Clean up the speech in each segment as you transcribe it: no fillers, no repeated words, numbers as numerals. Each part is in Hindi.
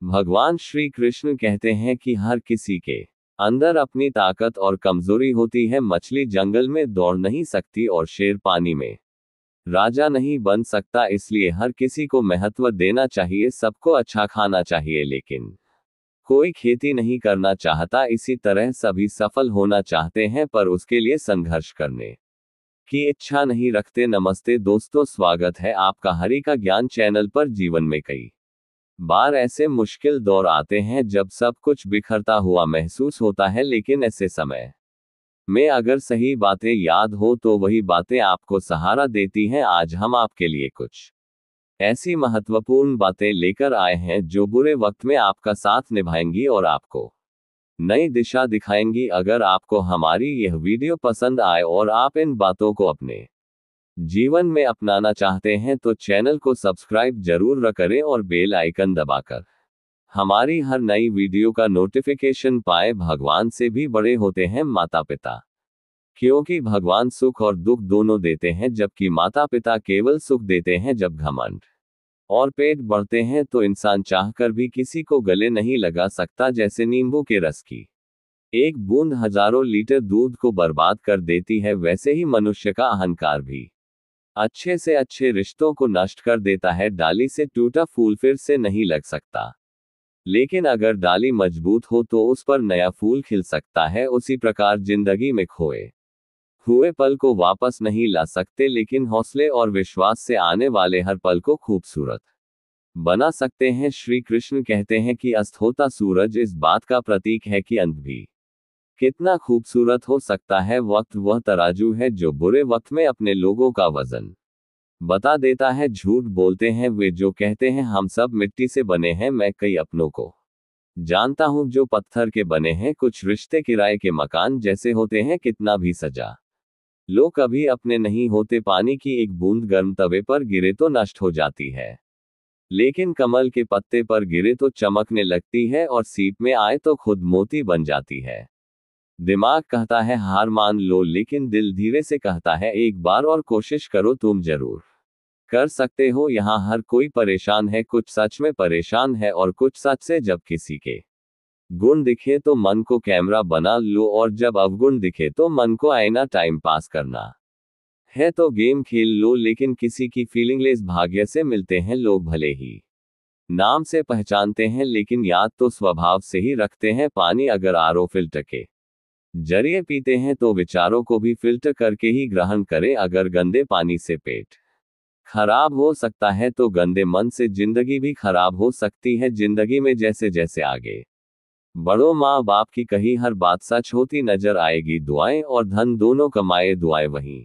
भगवान श्री कृष्ण कहते हैं कि हर किसी के अंदर अपनी ताकत और कमजोरी होती है। मछली जंगल में दौड़ नहीं सकती और शेर पानी में राजा नहीं बन सकता। इसलिए हर किसी को महत्व देना चाहिए, सबको अच्छा खाना चाहिए, लेकिन कोई खेती नहीं करना चाहता। इसी तरह सभी सफल होना चाहते हैं पर उसके लिए संघर्ष करने की इच्छा नहीं रखते। नमस्ते दोस्तों, स्वागत है आपका हरि का ज्ञान चैनल पर। जीवन में कई बार ऐसे मुश्किल दौर आते हैं जब सब कुछ बिखरता हुआ महसूस होता है, लेकिन ऐसे समय में अगर सही बातें याद हो तो वही बातें आपको सहारा देती हैं। आज हम आपके लिए कुछ ऐसी महत्वपूर्ण बातें लेकर आए हैं जो बुरे वक्त में आपका साथ निभाएंगी और आपको नई दिशा दिखाएंगी। अगर आपको हमारी यह वीडियो पसंद आए और आप इन बातों को अपने जीवन में अपनाना चाहते हैं तो चैनल को सब्सक्राइब जरूर करें और बेल आइकन दबाकर हमारी हर नई वीडियो का नोटिफिकेशन पाएं। भगवान से भी बड़े होते हैं माता पिता, क्योंकि भगवान सुख और दुख दोनों देते हैं, जबकि माता पिता केवल सुख देते हैं। जब घमंड और पेट बढ़ते हैं तो इंसान चाहकर भी किसी को गले नहीं लगा सकता। जैसे नींबू के रस की एक बूंद हजारों लीटर दूध को बर्बाद कर देती है, वैसे ही मनुष्य का अहंकार भी अच्छे से अच्छे रिश्तों को नष्ट कर देता है। डाली से टूटा फूल फिर से नहीं लग सकता, लेकिन अगर डाली मजबूत हो तो उस पर नया फूल खिल सकता है। उसी प्रकार जिंदगी में खोए हुए पल को वापस नहीं ला सकते, लेकिन हौसले और विश्वास से आने वाले हर पल को खूबसूरत बना सकते हैं। श्री कृष्ण कहते हैं कि अस्त होता सूरज इस बात का प्रतीक है कि अंत भी कितना खूबसूरत हो सकता है। वक्त वह तराजू है जो बुरे वक्त में अपने लोगों का वजन बता देता है। झूठ बोलते हैं वे जो कहते हैं हम सब मिट्टी से बने हैं। मैं कई अपनों को जानता हूं जो पत्थर के बने हैं। कुछ रिश्ते किराए के मकान जैसे होते हैं, कितना भी सजा लो कभी अपने नहीं होते। पानी की एक बूंद गर्म तवे पर गिरे तो नष्ट हो जाती है, लेकिन कमल के पत्ते पर गिरे तो चमकने लगती है, और सीप में आए तो खुद मोती बन जाती है। दिमाग कहता है हार मान लो, लेकिन दिल धीरे से कहता है एक बार और कोशिश करो, तुम जरूर कर सकते हो। यहाँ हर कोई परेशान है, कुछ सच में परेशान है और कुछ सच से। जब किसी के गुण दिखे तो मन को कैमरा बना लो, और जब अवगुण दिखे तो मन को आईना। टाइम पास करना है तो गेम खेल लो, लेकिन किसी की फीलिंगलेस भाग्य से मिलते हैं लोग। भले ही नाम से पहचानते हैं, लेकिन याद तो स्वभाव से ही रखते हैं। पानी अगर आरओ फिल्टर के जरिए पीते हैं तो विचारों को भी फिल्टर करके ही ग्रहण करें। अगर गंदे पानी से पेट खराब हो सकता है तो गंदे मन से जिंदगी भी खराब हो सकती है। जिंदगी में जैसे जैसे आगे बढ़ो, माँ बाप की कही हर बात सच होती नजर आएगी। दुआएं और धन दोनों कमाए, दुआएं वहीं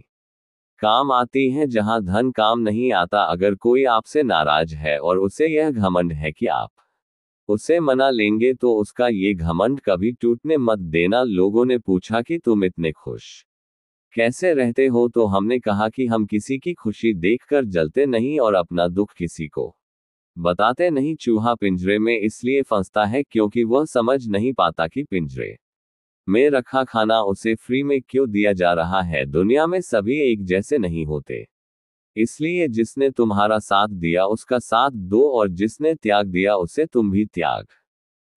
काम आती हैं जहां धन काम नहीं आता। अगर कोई आपसे नाराज है और उसे यह घमंड है कि आप उसे मना लेंगे तो उसका ये घमंड कभी टूटने मत देना। लोगों ने पूछा कि तुम इतने खुश कैसे रहते हो, तो हमने कहा कि हम किसी की खुशी देखकर जलते नहीं और अपना दुख किसी को बताते नहीं। चूहा पिंजरे में इसलिए फंसता है क्योंकि वह समझ नहीं पाता कि पिंजरे में रखा खाना उसे फ्री में क्यों दिया जा रहा है। दुनिया में सभी एक जैसे नहीं होते, इसलिए जिसने तुम्हारा साथ दिया उसका साथ दो, और जिसने त्याग दिया उसे तुम भी त्याग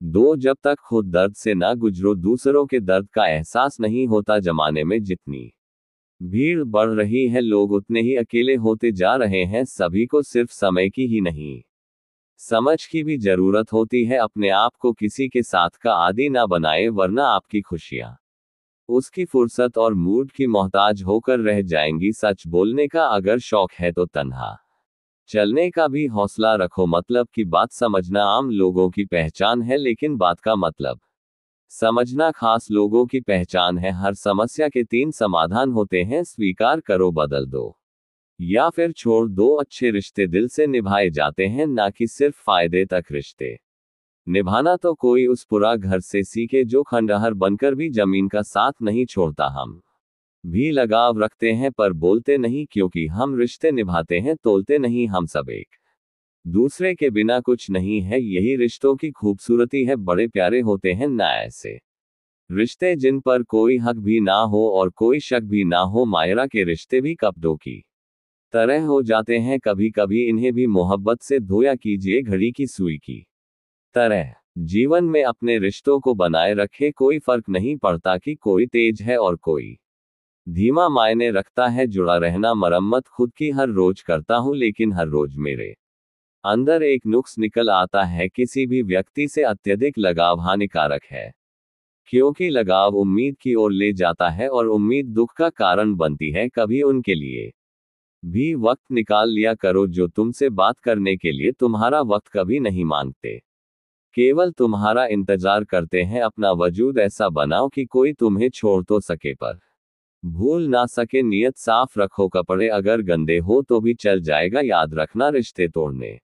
दो। जब तक खुद दर्द से ना गुजरो दूसरों के दर्द का एहसास नहीं होता। जमाने में जितनी भीड़ बढ़ रही है लोग उतने ही अकेले होते जा रहे हैं। सभी को सिर्फ समय की ही नहीं, समझ की भी जरूरत होती है। अपने आप को किसी के साथ का आदी ना बनाए, वरना आपकी खुशियां उसकी फुर्सत और मूड की मोहताज होकर रह जाएंगी। सच बोलने का अगर शौक है तो तन्हा चलने का भी हौसला रखो। मतलब की बात समझना आम लोगों की पहचान है, लेकिन बात का मतलब समझना खास लोगों की पहचान है। हर समस्या के 3 समाधान होते हैं, स्वीकार करो, बदल दो या फिर छोड़ दो। अच्छे रिश्ते दिल से निभाए जाते हैं, ना कि सिर्फ फायदे तक। रिश्ते निभाना तो कोई उस पूरा घर से सीखे जो खंडहर बनकर भी जमीन का साथ नहीं छोड़ता। हम भी लगाव रखते हैं पर बोलते नहीं, क्योंकि हम रिश्ते निभाते हैं, तोलते नहीं। हम सब एक दूसरे के बिना कुछ नहीं है, यही रिश्तों की खूबसूरती है। बड़े प्यारे होते हैं ना ऐसे रिश्ते जिन पर कोई हक भी ना हो और कोई शक भी ना हो। मायरा के रिश्ते भी कपड़ों की तरह हो जाते हैं, कभी कभी इन्हें भी मोहब्बत से धोया कीजिए, घड़ी की सुई की तरह जीवन में अपने रिश्तों को बनाए रखे, कोई फर्क नहीं पड़ता कि कोई तेज है और कोई धीमा, मायने रखता है जुड़ा रहना। मरम्मत खुद की हर रोज करता हूं, लेकिन हर रोज मेरे अंदर एक नुक्स निकल आता है। किसी भी व्यक्ति से अत्यधिक लगाव हानिकारक है, क्योंकि लगाव उम्मीद की ओर ले जाता है और उम्मीद दुख का कारण बनती है। कभी उनके लिए भी वक्त निकाल लिया करो जो तुमसे बात करने के लिए तुम्हारा वक्त कभी नहीं मांगते, केवल तुम्हारा इंतजार करते हैं। अपना वजूद ऐसा बनाओ कि कोई तुम्हें छोड़ तो सके पर भूल ना सके। नियत साफ रखो, कपड़े अगर गंदे हो तो भी चल जाएगा। याद रखना, रिश्ते तोड़ने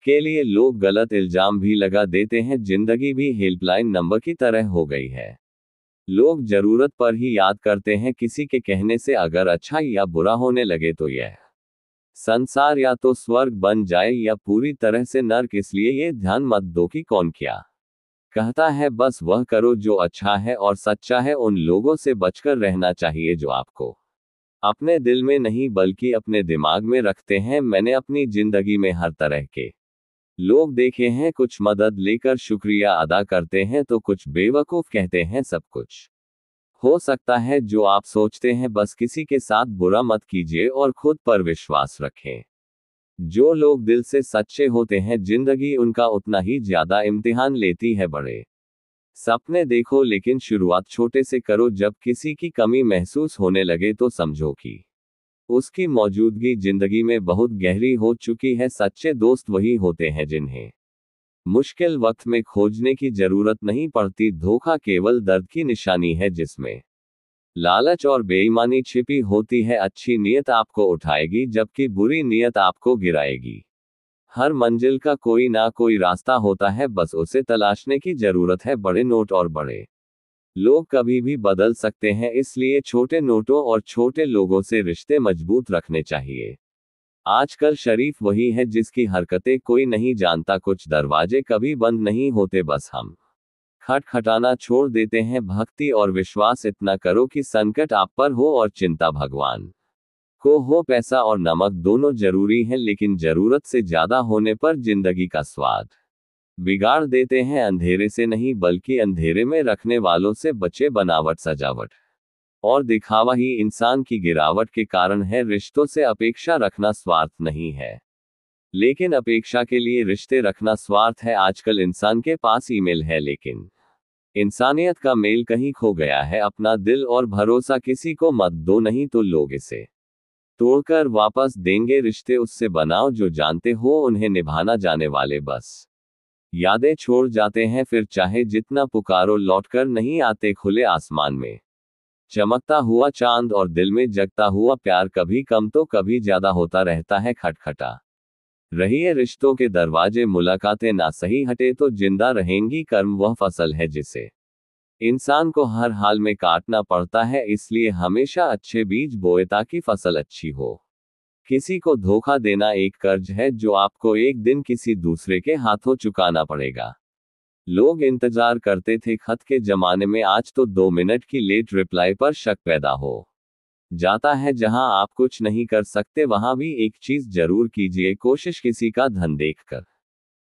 के लिए लोग गलत इल्जाम भी लगा देते हैं। जिंदगी भी हेल्पलाइन नंबर की तरह हो गई है, लोग जरूरत पर ही याद करते हैं। किसी के कहने से अगर अच्छा या बुरा होने लगे तो यह संसार या तो स्वर्ग बन जाए या पूरी तरह से नर्क। इसलिए ये ध्यान मत दो कि कौन क्या कहता है, बस वह करो जो अच्छा है और सच्चा है। उन लोगों से बचकर रहना चाहिए जो आपको अपने दिल में नहीं बल्कि अपने दिमाग में रखते हैं। मैंने अपनी जिंदगी में हर तरह के लोग देखे हैं, कुछ मदद लेकर शुक्रिया अदा करते हैं तो कुछ बेवकूफ कहते हैं सब कुछ हो सकता है जो आप सोचते हैं। बस किसी के साथ बुरा मत कीजिए और खुद पर विश्वास रखें। जो लोग दिल से सच्चे होते हैं, जिंदगी उनका उतना ही ज्यादा इम्तिहान लेती है। बड़े सपने देखो लेकिन शुरुआत छोटे से करो। जब किसी की कमी महसूस होने लगे तो समझो कि उसकी मौजूदगी जिंदगी में बहुत गहरी हो चुकी है। सच्चे दोस्त वही होते हैं जिन्हें मुश्किल वक्त में खोजने की जरूरत नहीं पड़ती। धोखा केवल दर्द की निशानी है जिसमें लालच और बेईमानी छिपी होती है। अच्छी नीयत आपको उठाएगी जबकि बुरी नीयत आपको गिराएगी। हर मंजिल का कोई ना कोई रास्ता होता है, बस उसे तलाशने की जरूरत है। बड़े नोट और बड़े लोग कभी भी बदल सकते हैं, इसलिए छोटे नोटों और छोटे लोगों से रिश्ते मजबूत रखने चाहिए। आजकल शरीफ वही है जिसकी हरकतें कोई नहीं जानता। कुछ दरवाजे कभी बंद नहीं होते, बस हम खटखटाना छोड़ देते हैं। भक्ति और विश्वास इतना करो कि संकट आप पर हो और चिंता भगवान को हो। पैसा और नमक दोनों जरूरी हैं, लेकिन जरूरत से ज्यादा होने पर जिंदगी का स्वाद बिगाड़ देते हैं। अंधेरे से नहीं बल्कि अंधेरे में रखने वालों से बचे। बनावट, सजावट और दिखावा ही इंसान की गिरावट के कारण है। रिश्तों से अपेक्षा रखना स्वार्थ नहीं है, लेकिन अपेक्षा के लिए रिश्ते रखना स्वार्थ है। आजकल इंसान के पास ईमेल है, लेकिन इंसानियत का मेल कहीं खो गया है। अपना दिल और भरोसा किसी को मत दो, नहीं तो लोग इसे तोड़कर वापस देंगे। रिश्ते उससे बनाओ जो जानते हो उन्हें निभाना, जाने वाले बस यादें छोड़ जाते हैं। फिर चाहे जितना पुकारो लौटकर नहीं आते। खुले आसमान में चमकता हुआ चांद और दिल में जगता हुआ प्यार कभी कम तो कभी ज्यादा होता रहता है। खटखटा रहिए रिश्तों के दरवाजे, मुलाकातें ना सही हटे तो जिंदा रहेंगी। कर्म वह फसल है जिसे इंसान को हर हाल में काटना पड़ता है, इसलिए हमेशा अच्छे बीज बोए ताकि फसल अच्छी हो। किसी को धोखा देना एक कर्ज है जो आपको एक दिन किसी दूसरे के हाथों चुकाना पड़ेगा। लोग इंतजार करते थे खत के जमाने में, आज तो 2 मिनट की लेट रिप्लाई पर शक पैदा हो जाता है। जहां आप कुछ नहीं कर सकते वहां भी एक चीज जरूर कीजिए, कोशिश किसी का धन देखकर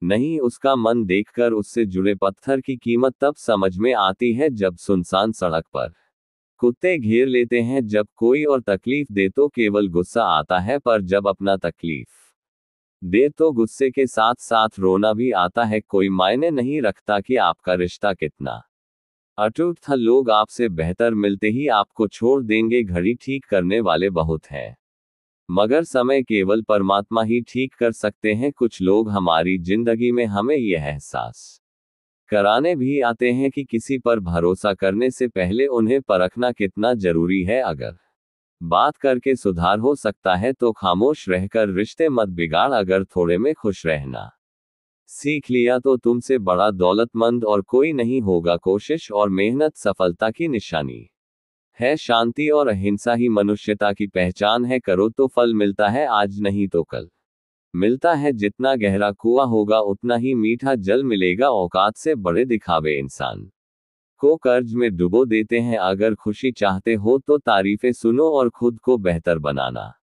नहीं, उसका मन देखकर। उससे जुड़े पत्थर की कीमत तब समझ में आती है जब सुनसान सड़क पर कुत्ते घेर लेते हैं। जब कोई और तकलीफ दे तो केवल गुस्सा आता है, पर जब अपना तकलीफ दे तो गुस्से के साथ साथ रोना भी आता है। कोई मायने नहीं रखता कि आपका रिश्ता कितना अटूट था, लोग आपसे बेहतर मिलते ही आपको छोड़ देंगे। घड़ी ठीक करने वाले बहुत हैं, मगर समय केवल परमात्मा ही ठीक कर सकते हैं। कुछ लोग हमारी जिंदगी में हमें यह एहसास कराने भी आते हैं कि किसी पर भरोसा करने से पहले उन्हें परखना कितना जरूरी है। अगर बात करके सुधार हो सकता है तो खामोश रहकर रिश्ते मत बिगाड़। अगर थोड़े में खुश रहना सीख लिया तो तुमसे बड़ा दौलतमंद और कोई नहीं होगा। कोशिश और मेहनत सफलता की निशानी है। शांति और अहिंसा ही मनुष्यता की पहचान है। करो तो फल मिलता है, आज नहीं तो कल मिलता है। जितना गहरा कुआं होगा उतना ही मीठा जल मिलेगा। औकात से बड़े दिखावे इंसान को कर्ज में डुबो देते हैं। अगर खुशी चाहते हो तो तारीफें सुनो और खुद को बेहतर बनाना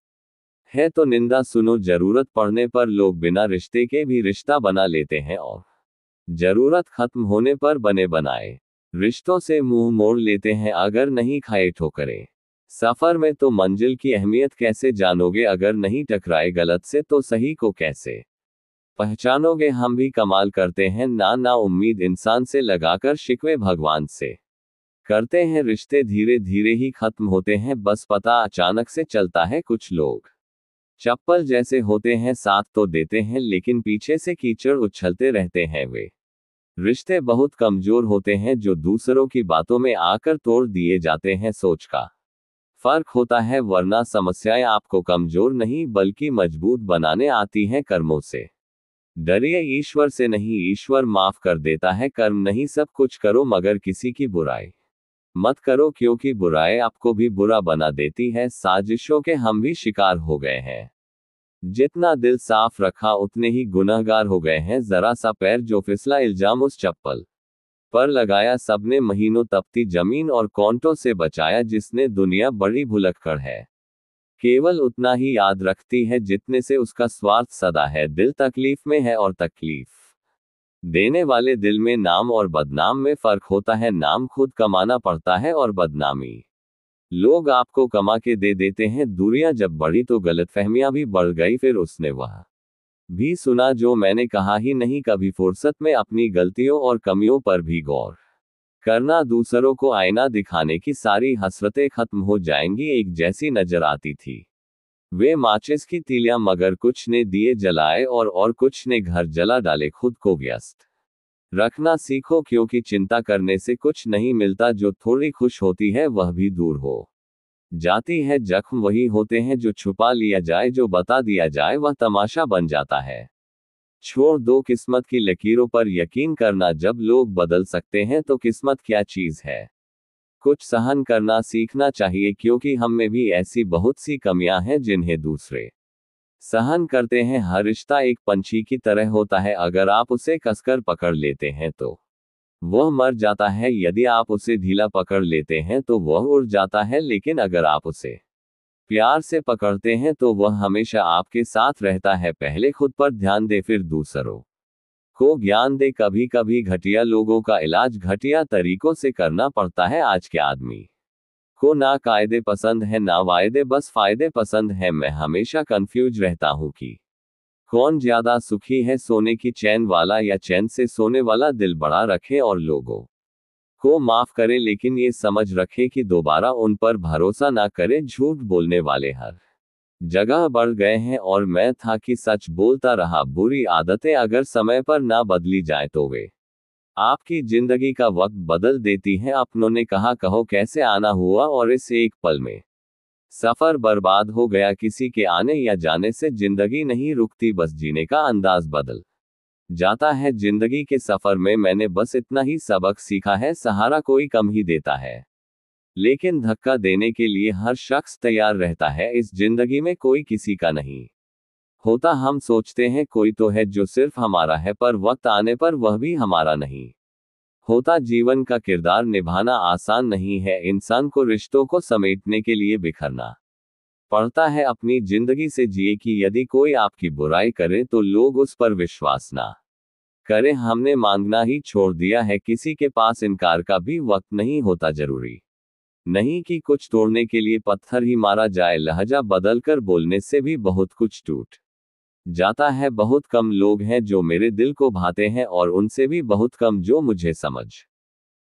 है तो निंदा सुनो। जरूरत पड़ने पर लोग बिना रिश्ते के भी रिश्ता बना लेते हैं और जरूरत खत्म होने पर बने बनाए रिश्तों से मुंह मोड़ लेते हैं अगर नहीं खाए ठोकरें। सफर में तो मंजिल की अहमियत कैसे जानोगे अगर नहीं टकराए गलत से तो सही को कैसे पहचानोगे। हम भी कमाल करते हैं ना उम्मीद इंसान से लगाकर शिकवे भगवान से करते हैं रिश्ते धीरे धीरे ही खत्म होते हैं बस पता अचानक से चलता है। कुछ लोग चप्पल जैसे होते हैं साथ तो देते हैं लेकिन पीछे से कीचड़ उछलते रहते हैं। वे रिश्ते बहुत कमजोर होते हैं जो दूसरों की बातों में आकर तोड़ दिए जाते हैं। सोच का फर्क होता है वरना समस्याएं आपको कमजोर नहीं बल्कि मजबूत बनाने आती हैं कर्मों से। डरिए ईश्वर से नहीं, ईश्वर माफ कर देता है। कर्म नहीं सब कुछ करो मगर किसी की बुराई मत करो क्योंकि बुराई आपको भी बुरा बना देती है। साजिशों के हम भी शिकार हो गए हैं। जितना दिल साफ रखा उतने ही गुनहगार हो गए हैं। जरा सा पैर जो फिसला इल्जाम उस चप्पल पर लगाया। सबने महीनों तपती जमीन और कांटों से बचाया। जिसने दुनिया बड़ी भुलक्कड़ है केवल उतना ही याद रखती है जितने से उसका स्वार्थ सदा है। दिल तकलीफ में है और तकलीफ देने वाले दिल में नाम और बदनाम में फर्क होता है। नाम खुद कमाना पड़ता है और बदनामी लोग आपको कमा के दे देते हैं। दूरियां जब बढ़ी तो गलतफहमियां भी बढ़ गई। फिर उसने वह भी सुना जो मैंने कहा ही नहीं। कभी फुर्सत में अपनी गलतियों और कमियों पर भी गौर करना। दूसरों को आईना दिखाने की सारी हसरतें खत्म हो जाएंगी। एक जैसी नजर आती थी वे माचिस की तीलियां मगर कुछ ने दिए जलाए और कुछ ने घर जला डाले। खुद को व्यस्त रखना सीखो क्योंकि चिंता करने से कुछ नहीं मिलता। जो थोड़ी खुश होती है वह भी दूर हो जाती है। जख्म वही होते हैं जो छुपा लिया जाए, जो बता दिया जाए वह तमाशा बन जाता है। छोड़ दो किस्मत की लकीरों पर यकीन करना। जब लोग बदल सकते हैं तो किस्मत क्या चीज है। कुछ सहन करना सीखना चाहिए क्योंकि हम में भी ऐसी बहुत सी कमियां हैं जिन्हें दूसरे सहन करते हैं। हर रिश्ता एक पंछी की तरह होता है। अगर आप उसे कसकर पकड़ लेते हैं तो वह मर जाता है। यदि आप उसे ढीला पकड़ लेते हैं तो वह उड़ जाता है। लेकिन अगर आप उसे प्यार से पकड़ते हैं तो वह हमेशा आपके साथ रहता है। पहले खुद पर ध्यान दे फिर दूसरों को ज्ञान दे। कभी कभी घटिया लोगों का इलाज घटिया तरीकों से करना पड़ता है। आज के आदमी को ना कायदे पसंद है ना वायदे, बस फायदे पसंद है। मैं हमेशा कंफ्यूज रहता हूं कि कौन ज्यादा सुखी है, सोने की चैन वाला या चैन से सोने वाला। दिल बड़ा रखे और लोगों को माफ करे लेकिन ये समझ रखे कि दोबारा उन पर भरोसा ना करे। झूठ बोलने वाले हर जगह बढ़ गए हैं और मैं था कि सच बोलता रहा। बुरी आदतें अगर समय पर ना बदली जाए तो वे आपकी जिंदगी का वक्त बदल देती हैं। अपनों ने कहा कहो कैसे आना हुआ और इस एक पल में सफर बर्बाद हो गया। किसी के आने या जाने से जिंदगी नहीं रुकती, बस जीने का अंदाज बदल जाता है। जिंदगी के सफर में मैंने बस इतना ही सबक सीखा है, सहारा कोई कम ही देता है लेकिन धक्का देने के लिए हर शख्स तैयार रहता है। इस जिंदगी में कोई किसी का नहीं होता। हम सोचते हैं कोई तो है जो सिर्फ हमारा है, पर वक्त आने पर वह भी हमारा नहीं होता। जीवन का किरदार निभाना आसान नहीं है। इंसान को रिश्तों को समेटने के लिए बिखरना पड़ता है। अपनी जिंदगी से जिए कि यदि कोई आपकी बुराई करे तो लोग उस पर विश्वास ना करें। हमने मांगना ही छोड़ दिया है। किसी के पास इनकार का भी वक्त नहीं होता। जरूरी नहीं कि कुछ तोड़ने के लिए पत्थर ही मारा जाए। लहजा बदलकर बोलने से भी बहुत कुछ टूट जाता है। बहुत कम लोग हैं जो मेरे दिल को भाते हैं और उनसे भी बहुत कम जो मुझे समझ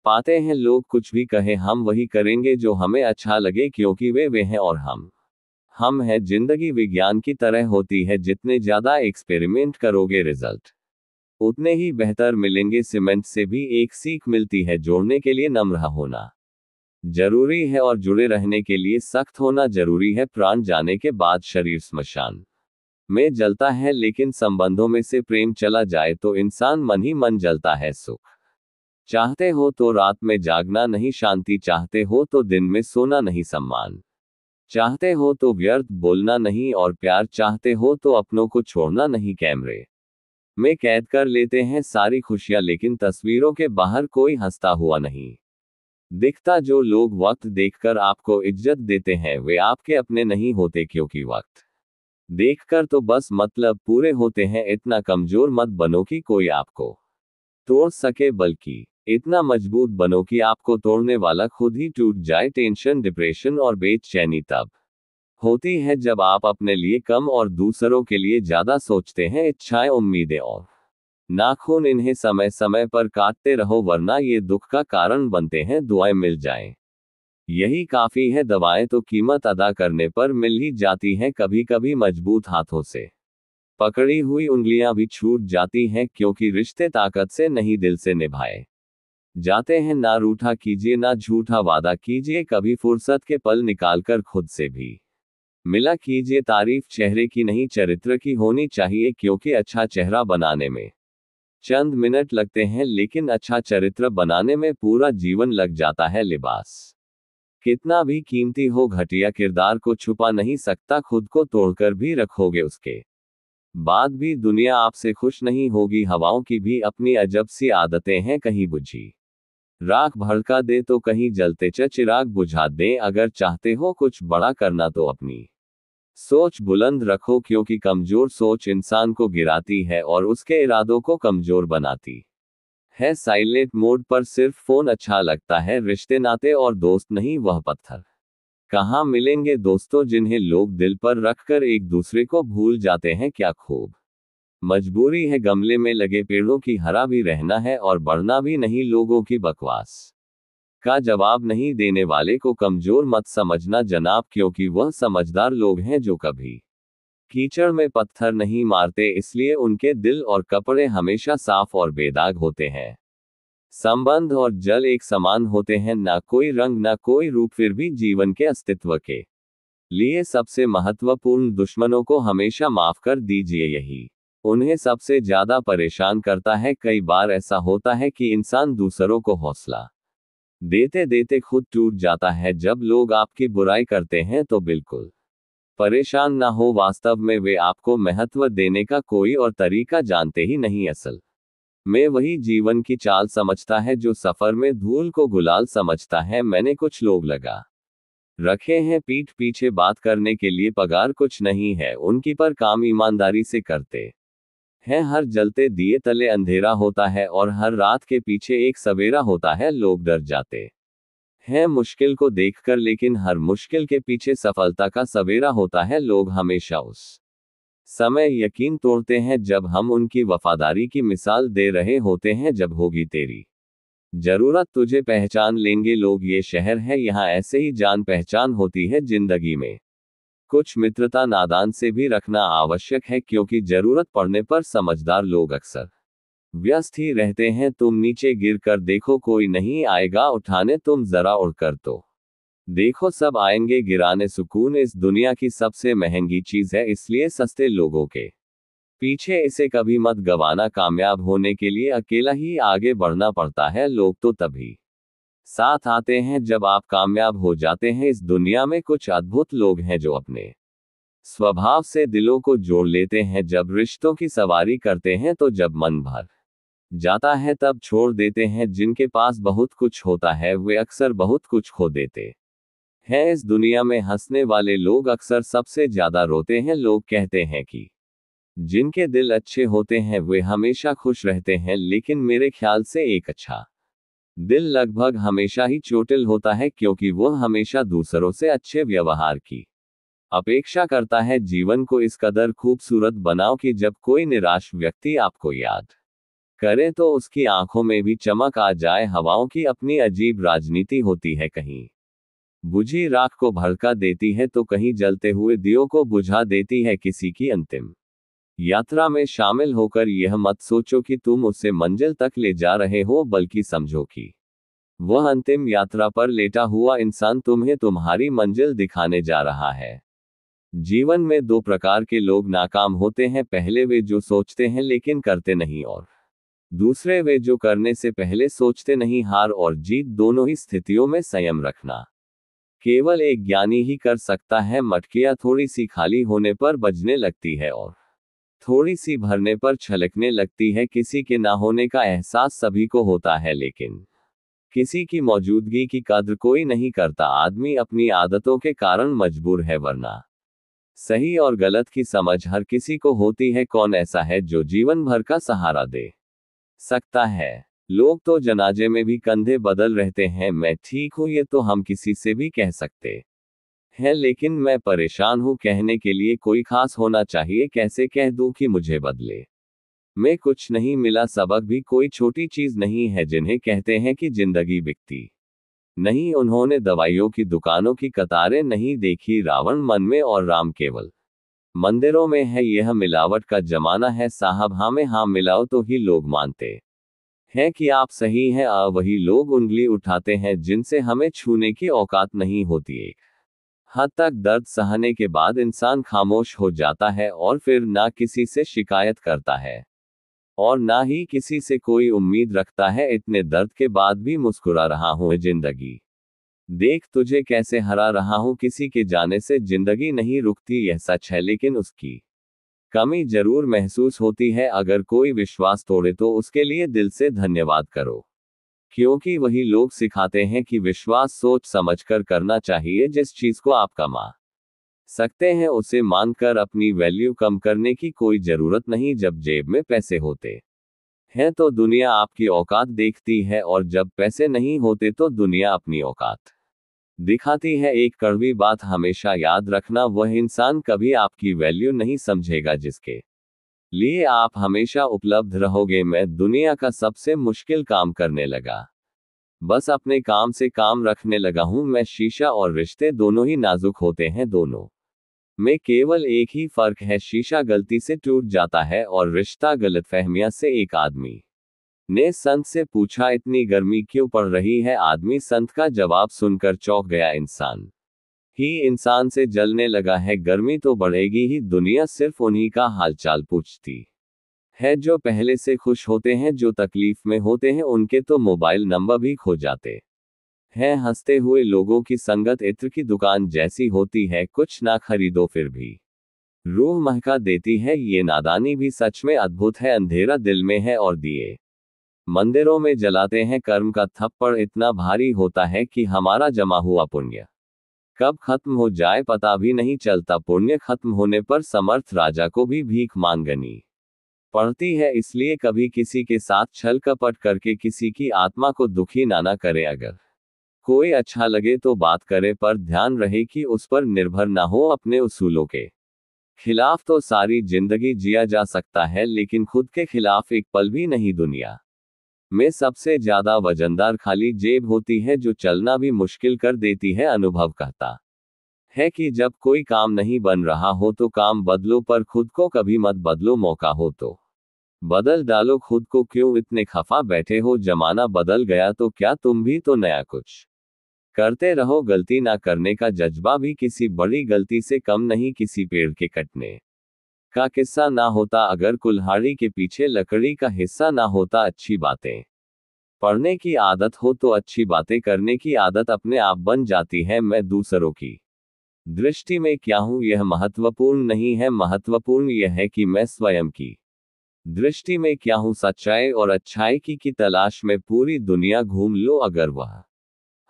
पाते हैं। लोग कुछ भी कहें हम वही करेंगे जो हमें अच्छा लगे क्योंकि वे हैं और हम हैं। जिंदगी विज्ञान की तरह होती है, जितने ज्यादा एक्सपेरिमेंट करोगे रिजल्ट उतने ही बेहतर मिलेंगे। सीमेंट से भी एक सीख मिलती है, जोड़ने के लिए नम्र होना जरूरी है और जुड़े रहने के लिए सख्त होना जरूरी है। प्राण जाने के बाद शरीर स्मशान में जलता है लेकिन संबंधों में से प्रेम चला जाए तो इंसान मन ही मन जलता है। सुख चाहते हो तो रात में जागना नहीं, शांति चाहते हो तो दिन में सोना नहीं, सम्मान चाहते हो तो व्यर्थ बोलना नहीं और प्यार चाहते हो तो अपनों को छोड़ना नहीं। कैमरे में कैद कर लेते हैं सारी खुशियां लेकिन तस्वीरों के बाहर कोई हंसता हुआ नहीं दिखता। जो लोग वक्त देखकर आपको इज्जत देते हैं वे आपके अपने नहीं होते क्योंकि वक्त देखकर तो बस मतलब पूरे होते हैं। इतना कमजोर मत बनो कि कोई आपको तोड़ सके, बल्कि इतना मजबूत बनो कि आपको तोड़ने वाला खुद ही टूट जाए। टेंशन, डिप्रेशन और बेचैनी तब होती है जब आप अपने लिए कम और दूसरों के लिए ज्यादा सोचते हैं। इच्छाएं, उम्मीदें और नाखून, इन्हें समय समय पर काटते रहो, वरना ये दुख का कारण बनते हैं। दुआएं मिल जाएं, यही काफी है। दवाएं तो कीमत अदा करने पर मिल ही जाती हैं, कभी कभी मजबूत हाथों से पकड़ी हुई उंगलियां भी छूट जाती हैं, क्योंकि रिश्ते ताकत से नहीं दिल से निभाए जाते हैं। ना रूठा कीजिए, ना झूठा वादा कीजिए, कभी फुर्सत के पल निकालकर खुद से भी मिला कीजिए। तारीफ चेहरे की नहीं, चरित्र की होनी चाहिए, क्योंकि अच्छा चेहरा बनाने में चंद मिनट लगते हैं, लेकिन अच्छा चरित्र बनाने में पूरा जीवन लग जाता है। लिबास कितना भी कीमती हो, घटिया किरदार को छुपा नहीं सकता। खुद को तोड़कर भी रखोगे, उसके बाद भी दुनिया आपसे खुश नहीं होगी। हवाओं की भी अपनी अजब सी आदतें हैं, कहीं बुझी राख भड़का दे तो कहीं जलते चिराग बुझा दें। अगर चाहते हो कुछ बड़ा करना तो अपनी सोच बुलंद रखो, क्योंकि कमजोर सोच इंसान को गिराती है और उसके इरादों को कमजोर बनाती है। साइलेंट मोड पर सिर्फ फोन अच्छा लगता है, रिश्ते नाते और दोस्त नहीं, वह पत्थर। कहाँ मिलेंगे दोस्तों जिन्हें लोग दिल पर रखकर एक दूसरे को भूल जाते हैं। क्या खूब मजबूरी है गमले में लगे पेड़ों की, हरा भी रहना है और बढ़ना भी नहीं। लोगों की बकवास का जवाब नहीं देने वाले को कमजोर मत समझना जनाब, क्योंकि वह समझदार लोग हैं जो कभी कीचड़ में पत्थर नहीं मारते, इसलिए उनके दिल और कपड़े हमेशा साफ और बेदाग होते हैं। संबंध और जल एक समान होते हैं, ना कोई रंग ना कोई रूप, फिर भी जीवन के अस्तित्व के लिए सबसे महत्वपूर्ण दुश्मनों को हमेशा माफ कर दीजिए, यही उन्हें सबसे ज्यादा परेशान करता है। कई बार ऐसा होता है कि इंसान दूसरों को हौसला देते देते खुद टूट जाता है। जब लोग आपकी बुराई करते हैं तो बिल्कुल परेशान ना हो, वास्तव में वे आपको महत्व देने का कोई और तरीका जानते ही नहीं। असल में वही जीवन की चाल समझता है जो सफर में धूल को गुलाल समझता है। मैंने कुछ लोग लगा रखे हैं पीठ पीछे बात करने के लिए, पगार कुछ नहीं है उनकी, पर काम ईमानदारी से करते हैं। हर जलते दिए तले अंधेरा होता है और हर रात के पीछे एक सवेरा होता है। लोग डर जाते हैं मुश्किल को देखकर, लेकिन हर मुश्किल के पीछे सफलता का सवेरा होता है। लोग हमेशा उस समय यकीन तोड़ते हैं जब हम उनकी वफादारी की मिसाल दे रहे होते हैं। जब होगी तेरी जरूरत तुझे पहचान लेंगे लोग। ये शहर है, यहाँ ऐसे ही जान पहचान होती है। जिंदगी में कुछ मित्रता नादान से भी रखना आवश्यक है, क्योंकि जरूरत पड़ने पर समझदार लोग अक्सर व्यस्त ही रहते हैं। तुम नीचे गिर कर देखो, कोई नहीं आएगा उठाने, तुम जरा उड़कर तो देखो, सब आएंगे गिराने। सुकून इस दुनिया की सबसे महंगी चीज है, इसलिए सस्ते लोगों के पीछे इसे कभी मत गवाना। कामयाब होने के लिए अकेला ही आगे बढ़ना पड़ता है। लोग तो तभी साथ आते हैं जब आप कामयाब हो जाते हैं। इस दुनिया में कुछ अद्भुत लोग हैं जो अपने स्वभाव से दिलों को जोड़ लेते हैं। जब रिश्तों की सवारी करते हैं तो जब मन भर जाता है तब छोड़ देते हैं। जिनके पास बहुत कुछ होता है वे अक्सर बहुत कुछ खो देते हैं। इस दुनिया में हंसने वाले लोग अक्सर सबसे ज्यादा रोते हैं। लोग कहते हैं कि जिनके दिल अच्छे होते हैं वे हमेशा खुश रहते हैं, लेकिन मेरे ख्याल से एक अच्छा दिल लगभग हमेशा ही चोटिल होता है, क्योंकि वह हमेशा दूसरों से अच्छे व्यवहार की अपेक्षा करता है। जीवन को इस कदर खूबसूरत बनाओ कि जब कोई निराश व्यक्ति आपको याद करे तो उसकी आंखों में भी चमक आ जाए। हवाओं की अपनी अजीब राजनीति होती है, कहीं बुझी राख को भड़का देती है तो कहीं जलते हुए दियों को बुझा देती है। किसी की अंतिम यात्रा में शामिल होकर यह मत सोचो कि तुम उसे मंजिल तक ले जा रहे हो, बल्कि समझो कि वह अंतिम यात्रा पर लेटा हुआ इंसान तुम्हें तुम्हारी मंजिल दिखाने जा रहा है। जीवन में दो प्रकार के लोग नाकाम होते हैं, पहले वे जो सोचते हैं लेकिन करते नहीं, और दूसरे वे जो करने से पहले सोचते नहीं। हार और जीत दोनों ही स्थितियों में संयम रखना केवल एक ज्ञानी ही कर सकता है। मटकियां थोड़ी सी खाली होने पर बजने लगती है और थोड़ी सी भरने पर छलकने लगती है। किसी के ना होने का एहसास सभी को होता है, लेकिन किसी की मौजूदगी की कद्र कोई नहीं करता। आदमी अपनी आदतों के कारण मजबूर है, वरना सही और गलत की समझ हर किसी को होती है। कौन ऐसा है जो जीवन भर का सहारा दे सकता है। लोग तो जनाजे में भी कंधे बदल रहते हैं, मैं ठीक हूं ये तो हम किसी से भी कह सकते हैं, लेकिन मैं परेशान हूं कहने के लिए कोई खास होना चाहिए, कैसे कह दूं कि मुझे बदले में कुछ नहीं मिला। सबक भी कोई छोटी चीज नहीं है जिन्हें कहते हैं कि जिंदगी बिकती नहीं। उन्होंने दवाइयों की दुकानों की कतारें नहीं देखी, रावण मन में और राम केवल मंदिरों में है। यह मिलावट का जमाना है साहब, हाँ में हाँ मिलाओ तो ही लोग मानते हैं कि आप सही हैं। वही लोग उंगली उठाते हैं जिनसे हमें छूने की औकात नहीं होती। एक हद तक दर्द सहने के बाद इंसान खामोश हो जाता है और फिर ना किसी से शिकायत करता है और ना ही किसी से कोई उम्मीद रखता है। इतने दर्द के बाद भी मुस्कुरा रहा हूं जिंदगी देख तुझे कैसे हरा रहा हूं। किसी के जाने से जिंदगी नहीं रुकती यह सच है, लेकिन उसकी कमी जरूर महसूस होती है। अगर कोई विश्वास तोड़े तो उसके लिए दिल से धन्यवाद करो, क्योंकि वही लोग सिखाते हैं कि विश्वास सोच समझकर करना चाहिए। जिस चीज को आप कमा सकते हैं उसे मानकर अपनी वैल्यू कम करने की कोई जरूरत नहीं। जब जेब में पैसे होते हैं तो दुनिया आपकी औकात देखती है, और जब पैसे नहीं होते तो दुनिया अपनी औकात दिखाती है। एक कड़वी बात हमेशा याद रखना, वह इंसान कभी आपकी वैल्यू नहीं समझेगा जिसके लिए आप हमेशा उपलब्ध रहोगे। मैं दुनिया का सबसे मुश्किल काम करने लगा, बस अपने काम से काम रखने लगा हूं मैं। शीशा और रिश्ते दोनों ही नाजुक होते हैं, दोनों में केवल एक ही फर्क है, शीशा गलती से टूट जाता है और रिश्ता गलतफहमियां से। एक आदमी ने संत से पूछा, इतनी गर्मी क्यों पड़ रही है? आदमी संत का जवाब सुनकर चौंक गया। इंसान ही इंसान से जलने लगा है, गर्मी तो बढ़ेगी ही। दुनिया सिर्फ उन्हीं का हालचाल पूछती है जो पहले से खुश होते हैं, जो तकलीफ में होते हैं उनके तो मोबाइल नंबर भी खो जाते हैं। हंसते हुए लोगों की संगत इत्र की दुकान जैसी होती है, कुछ ना खरीदो फिर भी रूह महका देती है। ये नादानी भी सच में अद्भुत है। अंधेरा दिल में है और दिए मंदिरों में जलाते हैं। कर्म का थप्पड़ इतना भारी होता है कि हमारा जमा हुआ पुण्य कब खत्म हो जाए पता भी नहीं चलता। पुण्य खत्म होने पर समर्थ राजा को भी भीख मांगनी पड़ती है। इसलिए कभी किसी के साथ छल कपट करके किसी की आत्मा को दुखी ना करें। अगर कोई अच्छा लगे तो बात करे, पर ध्यान रहे कि उस पर निर्भर ना हो। अपने उसूलों के खिलाफ तो सारी जिंदगी जिया जा सकता है, लेकिन खुद के खिलाफ एक पल भी नहीं। दुनिया में सबसे ज्यादा वजनदार खाली जेब होती है, जो चलना भी मुश्किल कर देती है। अनुभव कहता है कि जब कोई काम नहीं बन रहा हो तो काम बदलो, पर खुद को कभी मत बदलो। मौका हो तो बदल डालो खुद को, क्यों इतने खफा बैठे हो? जमाना बदल गया तो क्या, तुम भी तो नया कुछ करते रहो। गलती ना करने का जज्बा भी किसी बड़ी गलती से कम नहीं। किसी पेड़ के कटने का किस्सा ना होता अगर कुल्हाड़ी के पीछे लकड़ी का हिस्सा ना होता। अच्छी बातें पढ़ने की आदत हो तो अच्छी बातें करने की आदत अपने आप बन जाती है। मैं दूसरों की दृष्टि में क्या हूं यह महत्वपूर्ण नहीं है, महत्वपूर्ण यह है कि मैं स्वयं की दृष्टि में क्या हूं। सच्चाई और अच्छाई की तलाश में पूरी दुनिया घूम लो, अगर वह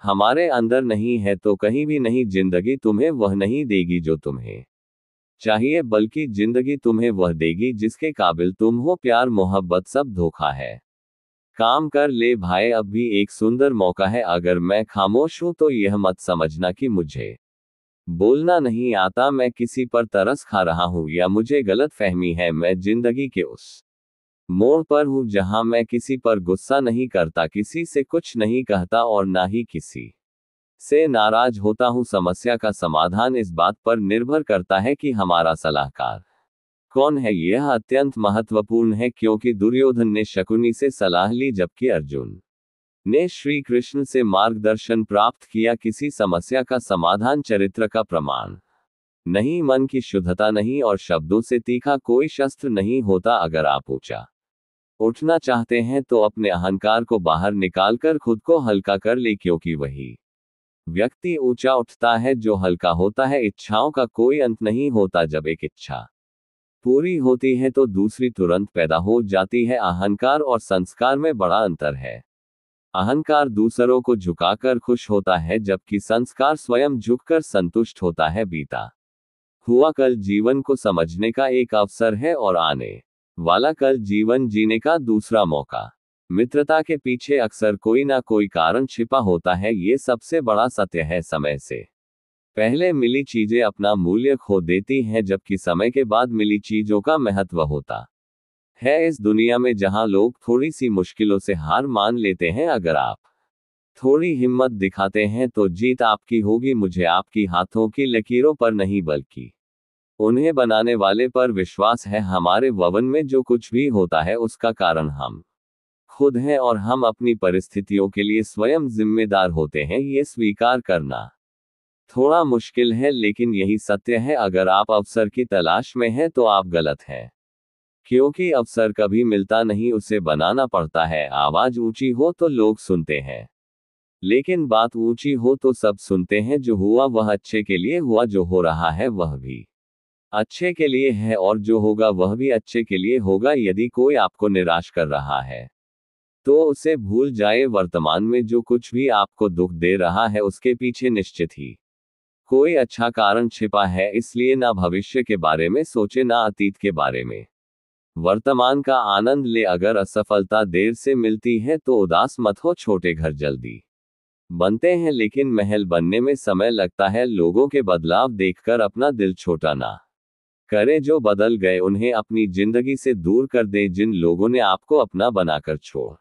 हमारे अंदर नहीं है तो कहीं भी नहीं। जिंदगी तुम्हें वह नहीं देगी जो तुम्हें चाहिए, बल्कि जिंदगी तुम्हें वह देगी जिसके काबिल तुम हो। प्यार मोहब्बत सब धोखा है, काम कर ले भाई, अब भी एक सुंदर मौका है। अगर मैं खामोश हूं तो यह मत समझना कि मुझे बोलना नहीं आता, मैं किसी पर तरस खा रहा हूं या मुझे गलत फहमी है। मैं जिंदगी के उस मोड़ पर हूं जहां मैं किसी पर गुस्सा नहीं करता, किसी से कुछ नहीं कहता और ना ही किसी से नाराज होता हूं। समस्या का समाधान इस बात पर निर्भर करता है कि हमारा सलाहकार कौन है। यह अत्यंत महत्वपूर्ण है, क्योंकि दुर्योधन ने शकुनी से सलाह ली जबकि अर्जुन ने श्री कृष्ण से मार्गदर्शन प्राप्त किया। किसी समस्या का समाधान चरित्र का प्रमाण नहीं, मन की शुद्धता नहीं, और शब्दों से तीखा कोई शस्त्र नहीं होता। अगर आप ऊंचा उठना चाहते हैं तो अपने अहंकार को बाहर निकालकर खुद को हल्का कर ले, क्योंकि वही व्यक्ति ऊंचा उठता है जो हल्का होता है। इच्छाओं का कोई अंत नहीं होता, जब एक इच्छा पूरी होती है तो दूसरी तुरंत पैदा हो जाती है। अहंकार और संस्कार में बड़ा अंतर है। अहंकार दूसरों को झुकाकर खुश होता है, जबकि संस्कार स्वयं झुककर संतुष्ट होता है। बीता हुआ कल जीवन को समझने का एक अवसर है और आने वाला कल जीवन जीने का दूसरा मौका। मित्रता के पीछे अक्सर कोई ना कोई कारण छिपा होता है, ये सबसे बड़ा सत्य है। समय से पहले मिली चीजें अपना मूल्य खो देती हैं, जबकि समय के बाद मिली चीजों का महत्व होता है। इस दुनिया में जहां लोग थोड़ी सी मुश्किलों से हार मान लेते हैं, अगर आप थोड़ी हिम्मत दिखाते हैं तो जीत आपकी होगी। मुझे आपकी हाथों की लकीरों पर नहीं, बल्कि उन्हें बनाने वाले पर विश्वास है। हमारे भवन में जो कुछ भी होता है उसका कारण हम खुद हैं, और हम अपनी परिस्थितियों के लिए स्वयं जिम्मेदार होते हैं। ये स्वीकार करना थोड़ा मुश्किल है, लेकिन यही सत्य है। अगर आप अवसर की तलाश में हैं तो आप गलत हैं, क्योंकि अवसर कभी मिलता नहीं, उसे बनाना पड़ता है। आवाज ऊंची हो तो लोग सुनते हैं, लेकिन बात ऊंची हो तो सब सुनते हैं। जो हुआ वह अच्छे के लिए हुआ, जो हो रहा है वह भी अच्छे के लिए है, और जो होगा वह भी अच्छे के लिए होगा। यदि कोई आपको निराश कर रहा है तो उसे भूल जाए। वर्तमान में जो कुछ भी आपको दुख दे रहा है उसके पीछे निश्चित ही कोई अच्छा कारण छिपा है। इसलिए ना भविष्य के बारे में सोचे, ना अतीत के बारे में। वर्तमान का आनंद ले। अगर असफलता देर से मिलती है तो उदास मत हो। छोटे घर जल्दी बनते हैं, लेकिन महल बनने में समय लगता है। लोगों के बदलाव देखकर अपना दिल छोटा ना करें। जो बदल गए उन्हें अपनी जिंदगी से दूर कर दें। जिन लोगों ने आपको अपना बनाकर छोड़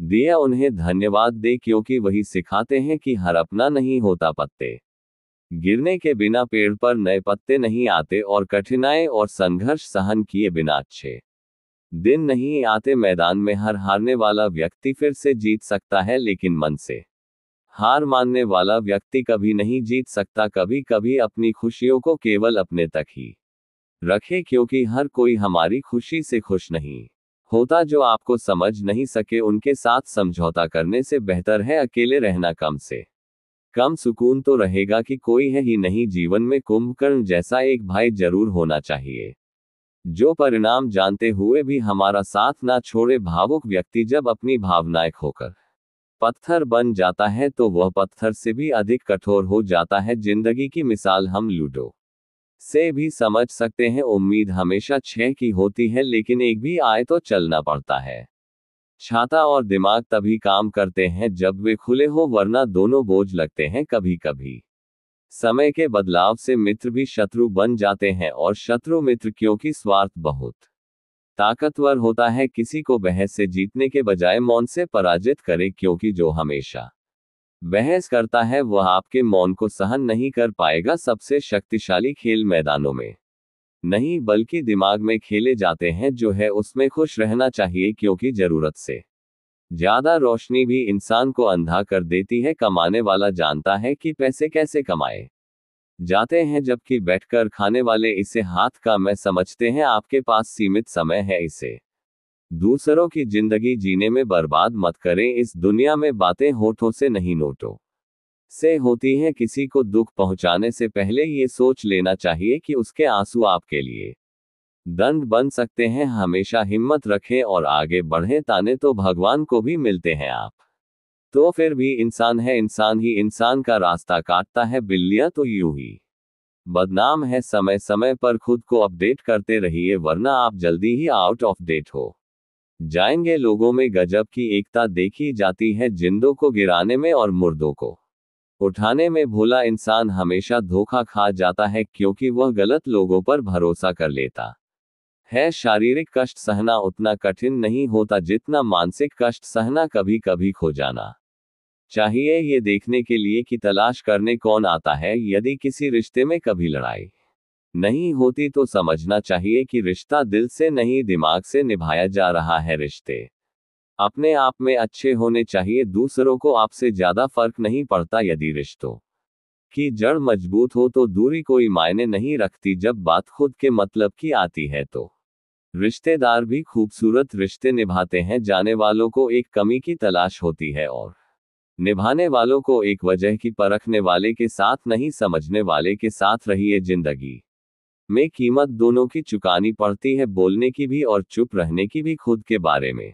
दिया उन्हें धन्यवाद दे, क्योंकि वही सिखाते हैं कि हर अपना नहीं होता। पत्ते गिरने के बिना पेड़ पर नए पत्ते नहीं आते, और कठिनाई और संघर्ष सहन किए बिना अच्छे दिन नहीं आते। मैदान में हर हारने वाला व्यक्ति फिर से जीत सकता है, लेकिन मन से हार मानने वाला व्यक्ति कभी नहीं जीत सकता। कभी कभी अपनी खुशियों को केवल अपने तक ही रखें, क्योंकि हर कोई हमारी खुशी से खुश नहीं होता। जो आपको समझ नहीं सके उनके साथ समझौता करने से बेहतर है अकेले रहना। कम से कम सुकून तो रहेगा कि कोई है ही नहीं। जीवन में कुंभकर्ण जैसा एक भाई जरूर होना चाहिए, जो परिणाम जानते हुए भी हमारा साथ ना छोड़े। भावुक व्यक्ति जब अपनी भावनाएं खोकर पत्थर बन जाता है तो वह पत्थर से भी अधिक कठोर हो जाता है। जिंदगी की मिसाल हम लूडो से भी समझ सकते हैं। उम्मीद हमेशा 6 की होती है, लेकिन एक भी आए तो चलना पड़ता है। छाता और दिमाग तभी काम करते हैं जब वे खुले हो, वरना दोनों बोझ लगते हैं। कभी कभी समय के बदलाव से मित्र भी शत्रु बन जाते हैं, और शत्रु मित्र, क्योंकि स्वार्थ बहुत ताकतवर होता है। किसी को बहस से जीतने के बजाय मौन से पराजित करे, क्योंकि जो हमेशा बहस करता है वह आपके मौन को सहन नहीं कर पाएगा। सबसे शक्तिशाली खेल मैदानों में नहीं, बल्कि दिमाग में खेले जाते हैं। जो है उसमें खुश रहना चाहिए, क्योंकि जरूरत से ज्यादा रोशनी भी इंसान को अंधा कर देती है। कमाने वाला जानता है कि पैसे कैसे कमाए जाते हैं, जबकि बैठकर खाने वाले इसे हाथ का मैं समझते हैं। आपके पास सीमित समय है, इसे दूसरों की जिंदगी जीने में बर्बाद मत करें। इस दुनिया में बातें होठों से नहीं, नोटों से होती हैं। किसी को दुख पहुंचाने से पहले ये सोच लेना चाहिए कि उसके आंसू आपके लिए दंड बन सकते हैं। हमेशा हिम्मत रखें और आगे बढ़ें। ताने तो भगवान को भी मिलते हैं, आप तो फिर भी इंसान है। इंसान ही इंसान का रास्ता काटता है। बिल्लियां तो यूं ही बदनाम है। समय समय पर खुद को अपडेट करते रहिए, वरना आप जल्दी ही आउट ऑफ डेट हो जाएंगे। लोगों में गजब की एकता देखी जाती है, जिंदों को गिराने में और मुर्दों को उठाने में। भोला इंसान हमेशा धोखा खा जाता है, क्योंकि वह गलत लोगों पर भरोसा कर लेता है। शारीरिक कष्ट सहना उतना कठिन नहीं होता जितना मानसिक कष्ट सहना। कभी कभी खो जाना चाहिए, ये देखने के लिए कि तलाश करने कौन आता है। यदि किसी रिश्ते में कभी लड़ाई नहीं होती तो समझना चाहिए कि रिश्ता दिल से नहीं, दिमाग से निभाया जा रहा है। रिश्ते अपने आप में अच्छे होने चाहिए, दूसरों को आपसे ज्यादा फर्क नहीं पड़ता। यदि रिश्तों की जड़ मजबूत हो तो दूरी कोई मायने नहीं रखती। जब बात खुद के मतलब की आती है तो रिश्तेदार भी खूबसूरत रिश्ते निभाते हैं। जाने वालों को एक कमी की तलाश होती है, और निभाने वालों को एक वजह की। परखने वाले के साथ नहीं, समझने वाले के साथ रहिए। जिंदगी में कीमत दोनों की चुकानी पड़ती है, बोलने की भी और चुप रहने की भी। खुद के बारे में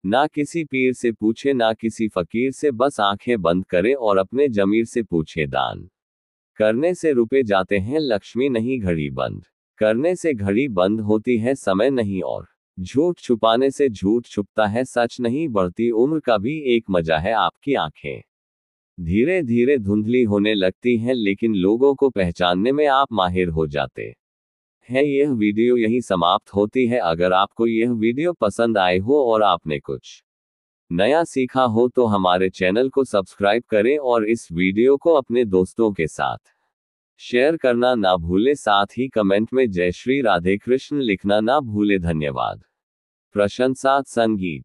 ना किसी पीर से पूछे, ना किसी फकीर से। बस आंखें बंद करें और अपने जमीर से पूछे। दान करने से रुपए जाते हैं, लक्ष्मी नहीं। घड़ी बंद करने से घड़ी बंद होती है, समय नहीं। और झूठ छुपाने से झूठ छुपता है, सच नहीं बढ़ती। उम्र का भी एक मजा है, आपकी आंखें धीरे धीरे धुंधली होने लगती हैं, लेकिन लोगों को पहचानने में आप माहिर हो जाते हैं। यह वीडियो यहीं समाप्त होती है। अगर आपको यह वीडियो पसंद आए हो और आपने कुछ नया सीखा हो तो हमारे चैनल को सब्सक्राइब करें और इस वीडियो को अपने दोस्तों के साथ शेयर करना ना भूलें। साथ ही कमेंट में जय श्री राधे कृष्ण लिखना ना भूलें। धन्यवाद। प्रशंसा संगीत।